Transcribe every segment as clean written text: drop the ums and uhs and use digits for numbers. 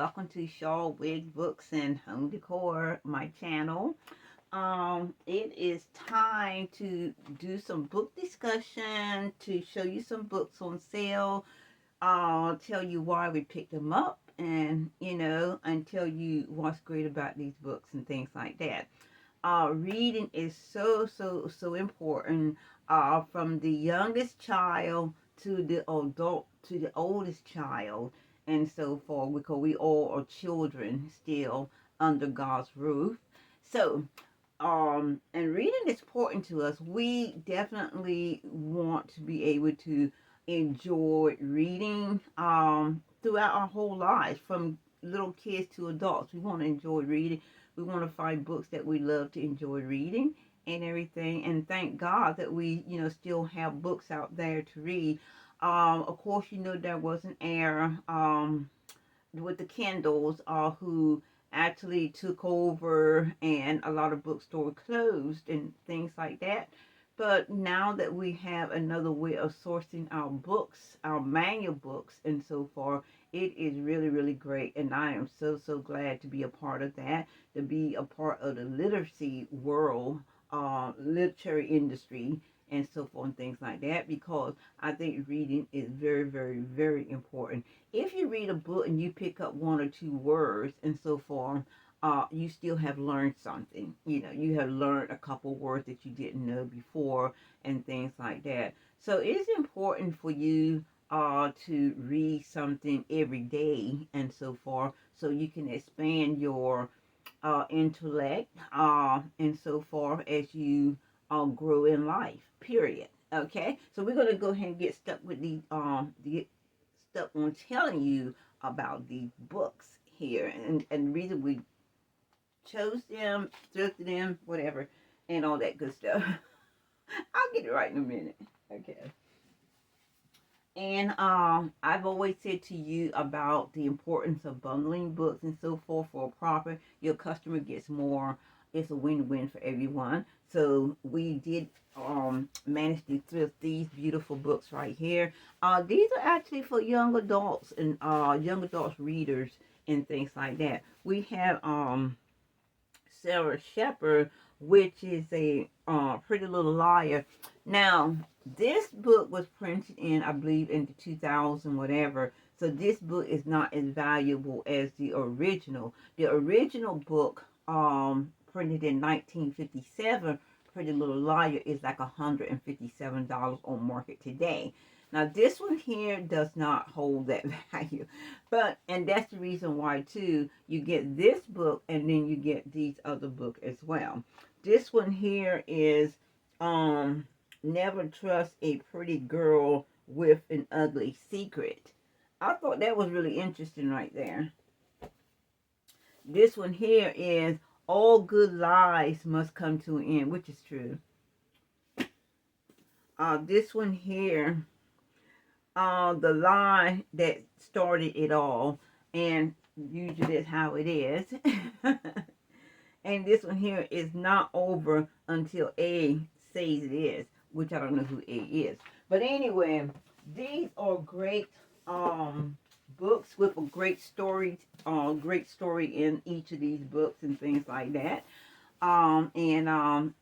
welcome to Shaw Wig Books and Home Decor, my channel. It is time to do some book discussion, to show you some books on sale, tell you why we picked them up, and and tell you what's great about these books and things like that. Reading is so important, from the youngest child to the adult to the oldest child and so forth, because we all are children still under God's roof. So and reading is important to us. We definitely want to be able to enjoy reading throughout our whole lives, from little kids to adults. We want to enjoy reading. We want to find books that we love to enjoy reading and everything. And thank God that we, still have books out there to read. Of course, there was an era with the Kindles, who actually took over, and a lot of bookstores closed and things like that. But now that we have another way of sourcing our books, our manual books and so forth, it is really great. And I am so glad to be a part of that, to be a part of the literacy world, literary industry and so forth and things like that, because I think reading is very important. If you read a book and you pick up one or two words and so forth, you still have learned something. You have learned a couple words that you didn't know before and things like that. So it's important for you to read something every day and so forth, so you can expand your intellect and so forth as you grow in life. Period. Okay, so we're gonna go ahead and get stuck with the stuff on telling you about these books here, and the reason we chose them, thrifted them, whatever, and all that good stuff. I'll get it right in a minute. Okay. And I've always said to you about the importance of bundling books and so forth for a profit. Your customer gets more. It's a win-win for everyone. So we did manage to thrift these beautiful books right here. These are actually for young adults and young adults readers and things like that. We have Sarah Shepherd, which is a Pretty Little Liar. Now, this book was printed in, I believe, in the 2000 whatever. So this book is not as valuable as the original. The original book, printed in 1957, Pretty Little Liar, is like $157 on market today. Now this one here does not hold that value, and that's the reason why too, you get this book and then you get these other books as well. This one here is Never Trust a Pretty Girl with an Ugly Secret. I thought that was really interesting right there. This one here is All Good Lies Must Come to an End, which is true. This one here, the lie that started it all, and usually that's how it is. And this one here is Not Over Until A Says It Is, which I don't know who A is. But anyway, these are great books with a great story in each of these books and things like that.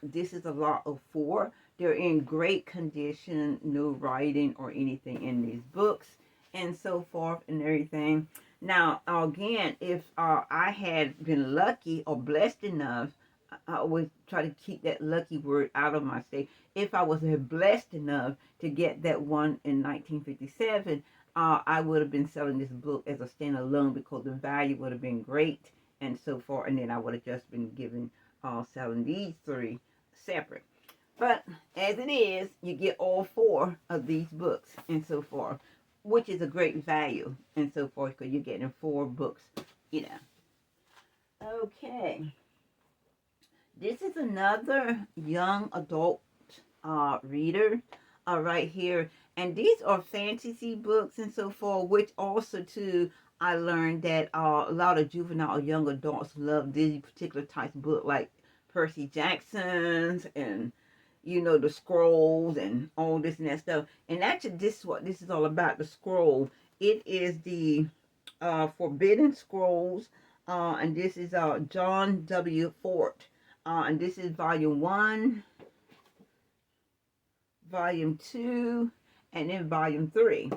This is a lot of 4. They're in great condition, no writing or anything in these books and so forth and everything. Now, again, if I had been lucky or blessed enough, I always try to keep that lucky word out of my state. If I was blessed enough to get that one in 1957, I would have been selling this book as a standalone, because the value would have been great and so forth. And then I would have just been selling these 3 separate. But as it is, you get all 4 of these books and so forth, which is a great value and so forth, because you're getting 4 books, Okay. This is another young adult reader right here. And these are fantasy books and so forth, which also, too, I learned that a lot of juvenile or young adults love these particular types of books, like Percy Jackson's and the scrolls and all this and that stuff. And actually, this is what this is all about, the scroll. It is the Forbidden Scrolls, and this is John W. Fort, and this is volume 1, volume 2, and then volume 3.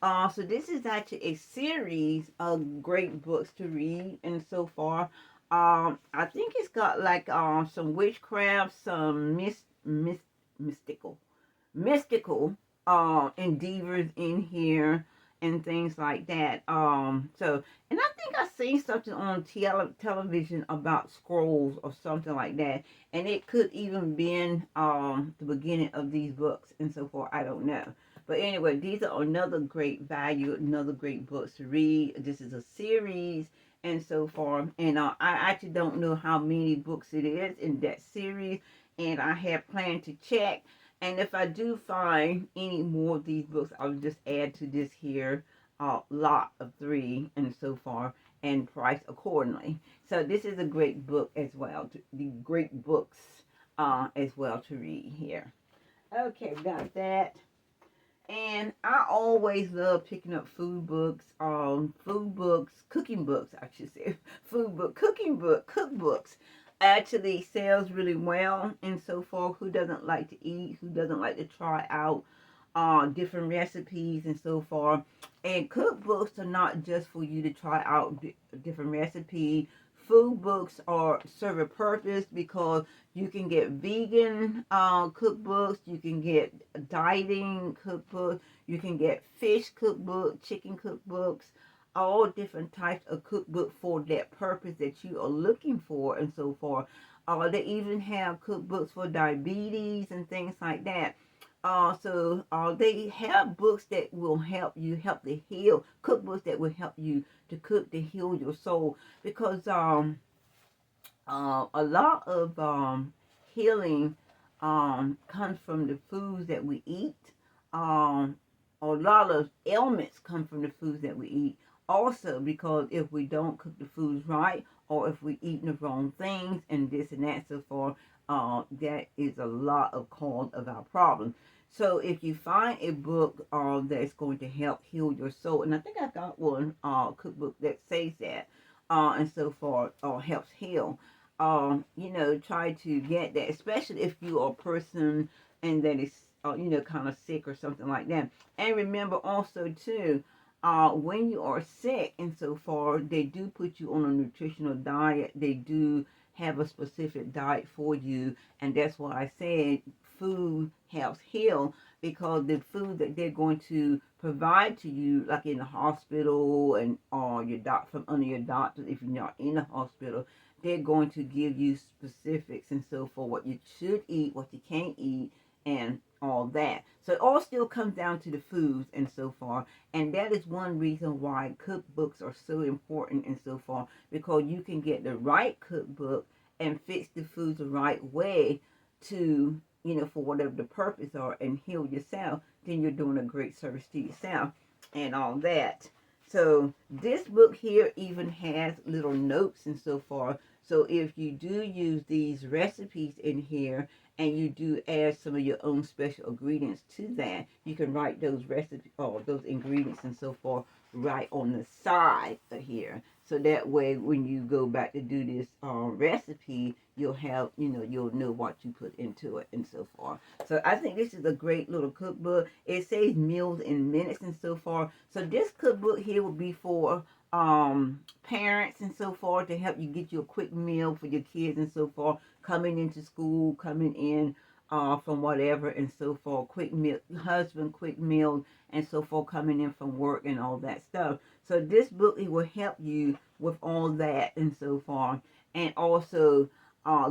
So this is actually a series of great books to read, and so far, I think it's got like some witchcraft, some mystical endeavors in here and things like that. So, and I think I seen something on television about scrolls or something like that, and it could even been the beginning of these books and so forth. I don't know. But anyway, these are another great value, another great books to read. This is a series and so forth. And I actually don't know how many books it is in that series. And I have planned to check. And if I do find any more of these books, I'll just add to this here lot of 3 and so far, and price accordingly. So this is a great book as well. The great books as well to read here. Okay, got that. And I always love picking up food books, cooking books, I should say. Food book, cooking book, cookbooks actually sells really well. And so forth. Who doesn't like to eat? Who doesn't like to try out different recipes and so forth? And cookbooks are not just for you to try out different recipes. Food books are serve a purpose because you can get vegan cookbooks, you can get dieting cookbooks, you can get fish cookbook, chicken cookbooks, all different types of cookbook for that purpose that you are looking for and so forth. They even have cookbooks for diabetes and things like that. They have books that will help you help to heal, cookbooks that will help you to cook to heal your soul, because a lot of healing comes from the foods that we eat. A lot of ailments come from the foods that we eat. Also, because if we don't cook the foods right, or if we eat the wrong things and this and that so forth, that is a lot of cause of our problems. So if you find a book that's going to help heal your soul, and I think I got one cookbook that says that, and so forth, helps heal. Try to get that, especially if you are a person and that is, kind of sick or something like that. And remember also too, when you are sick and so forth, they do put you on a nutritional diet. They do have a specific diet for you, and that's why I said food helps heal, because the food that they're going to provide to you, like in the hospital and your from under your doctor, if you're not in the hospital, they're going to give you specifics and so forth, what you should eat, what you can't eat, and all that. So it all still comes down to the foods and so forth. And that is one reason why cookbooks are so important and so forth, because you can get the right cookbook and fix the foods the right way to, for whatever the purpose are, and heal yourself. Then you're doing a great service to yourself and all that. So this book here even has little notes and so forth. So if you do use these recipes in here and you do add some of your own special ingredients to that, you can write those recipes or those ingredients and so forth right on the side of here. So that way, when you go back to do this recipe, you'll have, you'll know what you put into it and so forth. So I think this is a great little cookbook. It says meals in minutes and so forth. So this cookbook here will be for parents and so forth, to help you get you a quick meal for your kids and so forth, coming into school, coming in from whatever and so forth, quick meal, husband quick meal and so forth, coming in from work and all that stuff. So this book, it will help you with all that and so forth, and also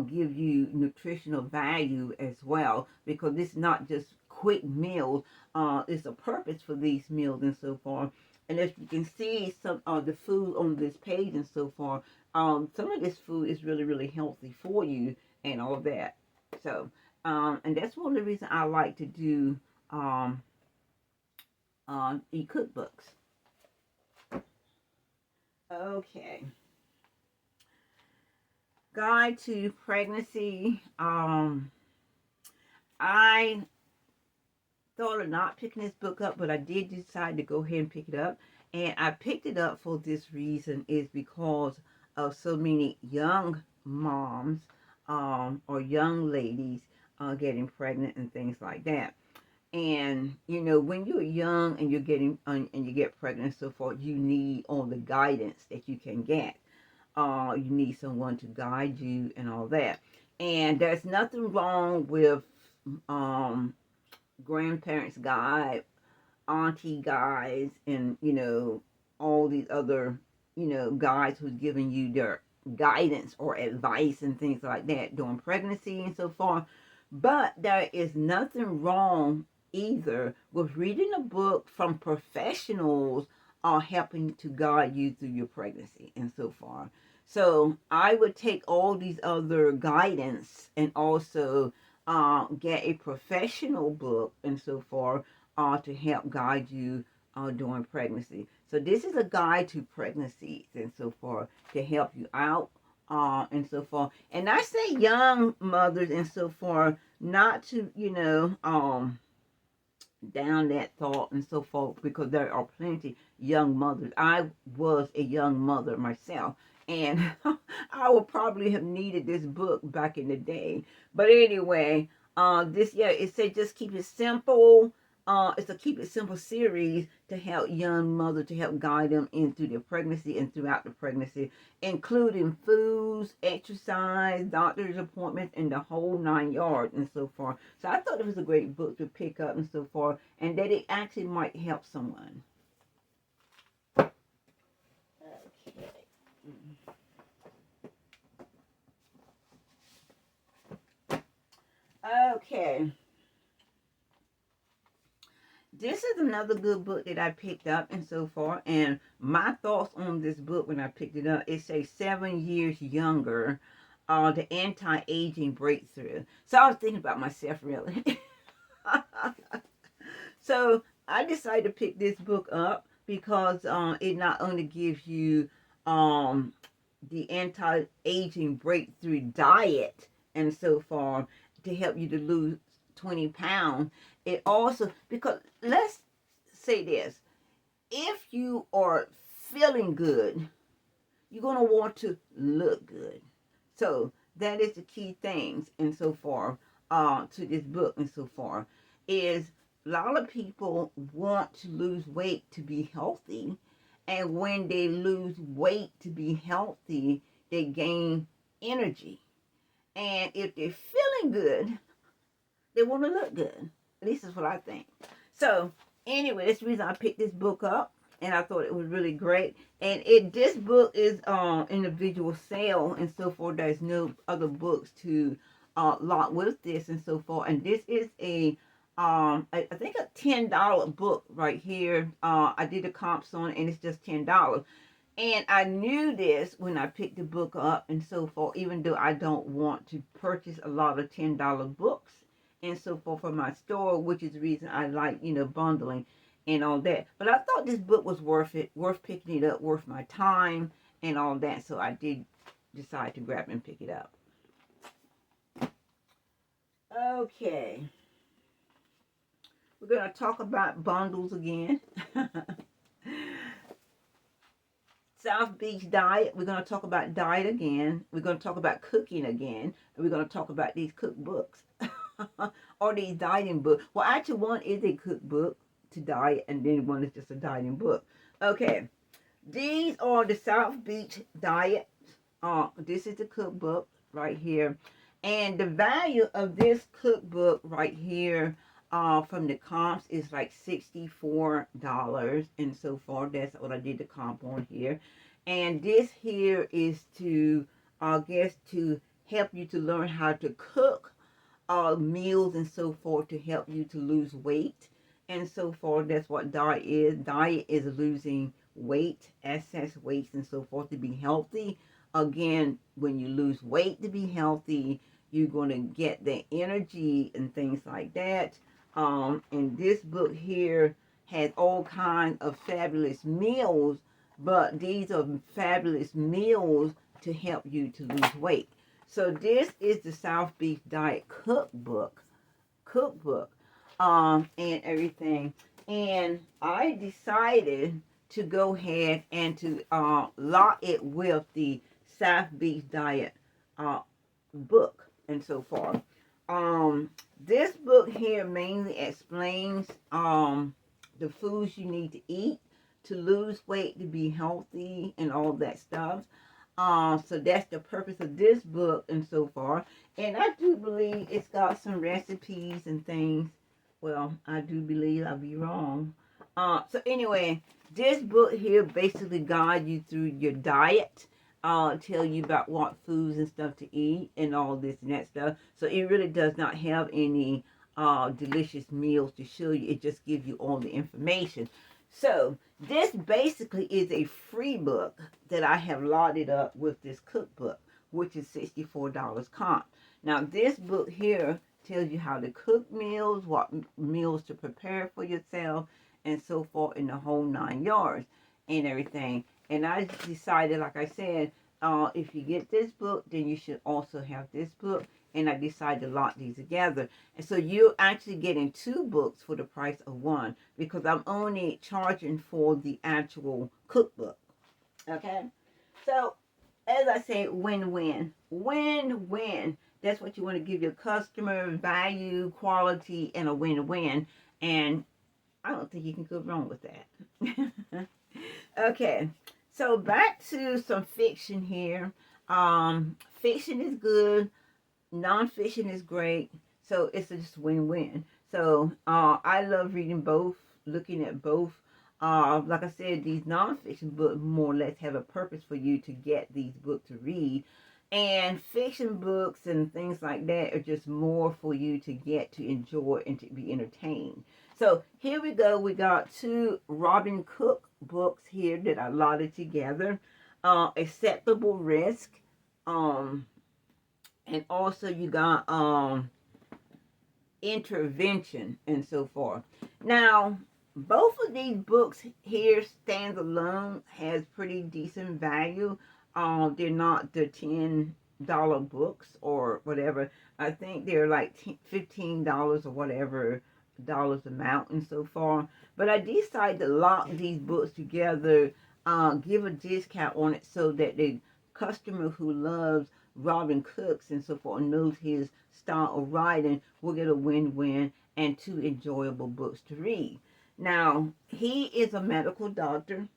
give you nutritional value as well, because this is not just quick meals. It's a purpose for these meals and so forth. And as you can see, some of the food on this page and so forth, some of this food is really, really healthy for you and all that. So, and that's one of the reasons I like to do e-cookbooks. Okay. Guide to Pregnancy. I thought of not picking this book up, but I did decide to go ahead and pick it up. And I picked it up for this reason is because of so many young moms or young ladies getting pregnant and things like that. And you know, when you're young and you're getting and you get pregnant and so forth, you need all the guidance that you can get. You need someone to guide you and all that. And there's nothing wrong with um, grandparents guide, auntie guys, and you know all these other guys who's giving you their guidance or advice and things like that during pregnancy and so forth. But there is nothing wrong either with reading a book from professionals helping to guide you through your pregnancy and so far. So I would take all these other guidance and also get a professional book and so forth to help guide you during pregnancy. So this is a guide to pregnancies and so forth to help you out and so forth. And I say young mothers and so forth, not to, down that thought and so forth, because there are plenty young mothers. I was a young mother myself, and I would probably have needed this book back in the day. But anyway, it said just keep it simple. It's a keep it simple series to help young mothers, to help guide them into their pregnancy and throughout the pregnancy, including foods, exercise, doctor's appointments, and the whole 9 yards and so forth. So I thought it was a great book to pick up and so forth, and that it actually might help someone. Okay. Okay. This is another good book that I picked up and so forth. And my thoughts on this book when I picked it up, it says 7 years younger, the anti-aging breakthrough. So I was thinking about myself really. So I decided to pick this book up because it not only gives you the anti-aging breakthrough diet and so forth to help you to lose 20 pounds. It also, because let's say this, if you are feeling good, you're going to want to look good. So that is the key things and so forth to this book and so forth, is a lot of people want to lose weight to be healthy. And when they lose weight to be healthy, they gain energy. And if they're feeling good, they want to look good. At least that's what I think. So anyway, that's the reason I picked this book up, and I thought it was really great. And this book is individual sale and so forth. There's no other books to lot with this and so forth. And this is I think a $10 book right here. I did the comps on it, and it's just $10. And I knew this when I picked the book up and so forth, even though I don't want to purchase a lot of $10 books and so forth for my store, which is the reason I like, bundling and all that. But I thought this book was worth it, worth picking it up, worth my time and all that. So I did decide to grab and pick it up. Okay. We're going to talk about bundles again. South Beach diet. We're going to talk about diet again. We're going to talk about cooking again. And we're going to talk about these cookbooks. Or these dieting books. Well, actually, one is a cookbook to diet, and then one is just a dieting book. Okay. These are the South Beach diet. This is the cookbook right here. And the value of this cookbook right here from the comps is like $64 and so forth. That's what I did the comp on here. And this here is to, I guess, to help you to learn how to cook meals and so forth to help you to lose weight and so forth. That's what diet is. Diet is losing weight, excess weight and so forth to be healthy. Again, when you lose weight to be healthy, you're going to get the energy and things like that. And this book here has all kinds of fabulous meals, but these are fabulous meals to help you to lose weight. So this is the South Beach Diet cookbook, and everything. And I decided to go ahead and to lock it with the South Beach Diet book and so forth. This book here mainly explains the foods you need to eat to lose weight, to be healthy, and all that stuff. So that's the purpose of this book and so far. And I do believe it's got some recipes and things. Well, I do believe I'll be wrong. So anyway, this book here basically guides you through your diet, tell you about what foods and stuff to eat and all this and that stuff. So it really does not have any delicious meals to show you. It just gives you all the information. So this basically is a free book that I have loaded up with this cookbook, which is $64 comp. Now this book here tells you how to cook meals, what meals to prepare for yourself, and so forth in the whole 9 yards and everything. And I decided, like I said, if you get this book, then you should also have this book. And I decided to lock these together. And so you're actually getting 2 books for the price of 1, because I'm only charging for the actual cookbook. Okay? So, as I say, win-win. Win-win. That's what you want to give your customer: value, quality, and a win-win. And I don't think you can go wrong with that. Okay, so back to some fiction here. Fiction is good. Nonfiction is great. So it's just win-win. So I love reading both, looking at both. Like I said, these nonfiction books more or less have a purpose for you to get these books to read. And fiction books and things like that are just more for you to get to enjoy and to be entertained. So here we go. We got 2 Robin Cook books here that I lotted together. Acceptable Risk. And also you got Intervention and so forth. Now, both of these books here stands alone, has pretty decent value. They're not the $10 books or whatever. I think they're like $15 or whatever dollars amount and so far. But I decided to lock these books together, give a discount on it so that the customer who loves Robin Cooks and so forth, knows his style of writing, will get a win-win and 2 enjoyable books to read. Now, he is a medical doctor.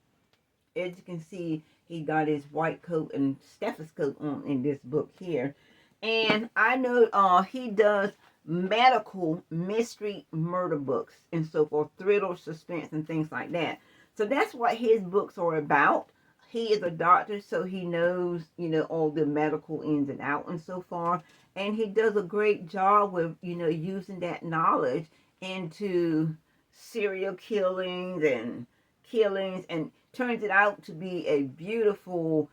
As you can see, he got his white coat and stethoscope on in this book here. And I know he does medical mystery murder books and so forth, thriller, suspense, and things like that. So that's what his books are about. He is a doctor, so he knows, all the medical ins and outs and so far. And he does a great job with, using that knowledge into serial killings and turns it out to be a beautiful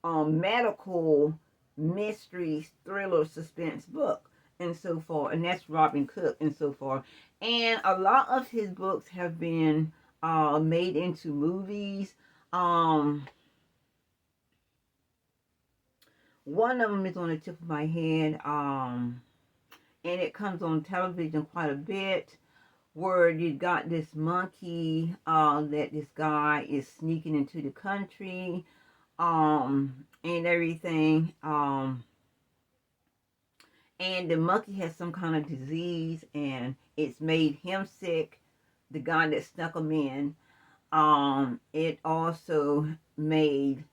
medical mystery thriller suspense book and so forth. And that's Robin Cook and so forth. And a lot of his books have been made into movies. One of them is on the tip of my head, and it comes on television quite a bit, where you got this monkey that this guy is sneaking into the country, and everything, and the monkey has some kind of disease, and it's made him sick, the guy that snuck him in. It also made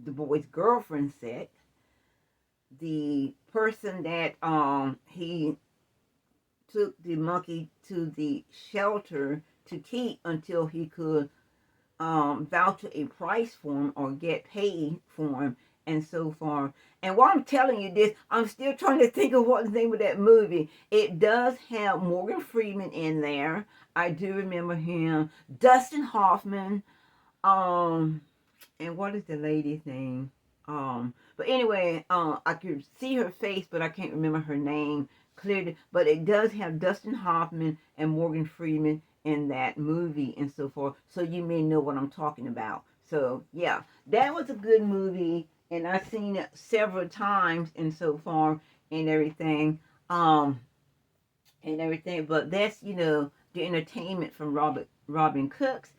the boy's girlfriend sick. The person that he took the monkey to the shelter to keep until he could voucher a price for him or get paid for him and so forth. And while I'm telling you this, I'm still trying to think of what the name of that movie. It does have Morgan Freeman in there. I do remember him. Dustin Hoffman. And what is the lady's name? But anyway, I could see her face, but I can't remember her name clearly. But it does have Dustin Hoffman and Morgan Freeman in that movie and so forth. So you may know what I'm talking about. So yeah, that was a good movie, and I've seen it several times and so far and everything. But that's, the entertainment from Robin Cooks.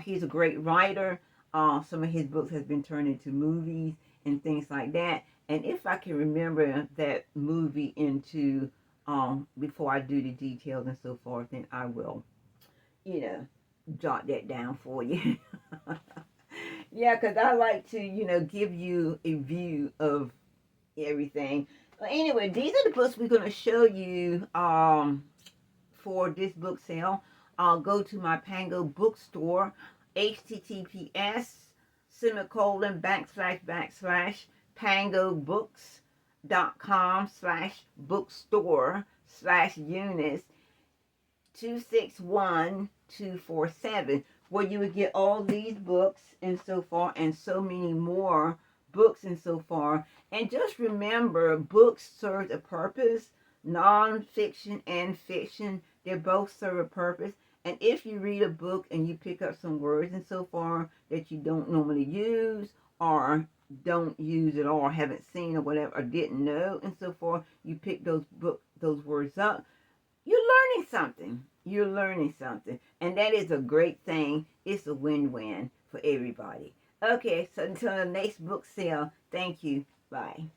He's a great writer. Some of his books has been turned into movies and things like that. And if I can remember that movie into before I do the details and so forth, then I will, you know, jot that down for you. Yeah, because I like to, give you a view of everything. But anyway, these are the books we're going to show you for this book sale. I'll go to my Pango bookstore, https:// pangobooks.com/bookstore/units 261247, where you would get all these books and so far, and so many more books and so far. And just remember, books serve a purpose. Non-fiction and fiction, they both serve a purpose. And if you read a book and you pick up some words and so far that you don't normally use, or don't use at all, or haven't seen, or whatever, or didn't know and so forth, you pick those words up, you're learning something. You're learning something. And that is a great thing. It's a win-win for everybody. Okay, so until the next book sale, thank you. Bye.